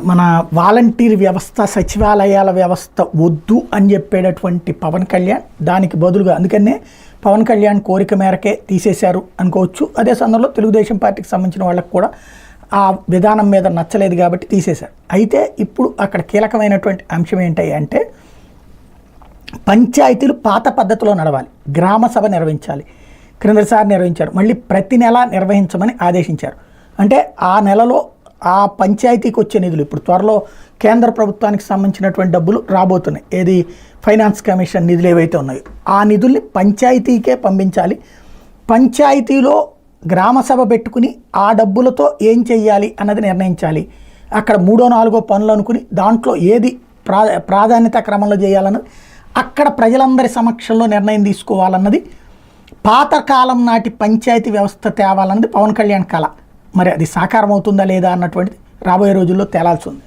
మన వాలంటీర్ వ్యవస్థ, సచివాలయాల వ్యవస్థ వద్దు అని చెప్పేటటువంటి పవన్ కళ్యాణ్ దానికి బదులుగా, అందుకనే పవన్ కళ్యాణ్ కోరిక మేరకే తీసేశారు అనుకోవచ్చు. అదే సందర్భంలో తెలుగుదేశం పార్టీకి సంబంధించిన వాళ్ళకు కూడా ఆ విధానం మీద నచ్చలేదు కాబట్టి తీసేశారు. అయితే ఇప్పుడు అక్కడ కీలకమైనటువంటి అంశం ఏంటి అంటే, పంచాయతీలు పాత పద్ధతిలో నడవాలి, గ్రామ సభ నిర్వహించాలి, క్రిందసారి నిర్వహించారు, మళ్ళీ ప్రతి నెల నిర్వహించమని ఆదేశించారు. అంటే ఆ నెలలో ఆ పంచాయతీకి వచ్చే నిధులు, ఇప్పుడు త్వరలో కేంద్ర ప్రభుత్వానికి సంబంధించినటువంటి డబ్బులు రాబోతున్నాయి, ఏది ఫైనాన్స్ కమిషన్ నిధులు ఏవైతే ఉన్నాయో ఆ నిధుల్ని పంచాయతీకే పంపించాలి. పంచాయతీలో గ్రామ సభ పెట్టుకుని ఆ డబ్బులతో ఏం చెయ్యాలి అన్నది నిర్ణయించాలి. అక్కడ 3, 4 పనులు అనుకుని దాంట్లో ఏది ప్రాధాన్యత క్రమంలో చేయాలన్నది అక్కడ ప్రజలందరి సమక్షంలో నిర్ణయం తీసుకోవాలన్నది, పాతకాలం నాటి పంచాయతీ వ్యవస్థ తేవాలన్నది పవన్ కళ్యాణ్ కళ. మరి అది సాకారం అవుతుందా లేదా అన్నటువంటిది రాబోయే రోజుల్లో తేలాల్సి ఉంది.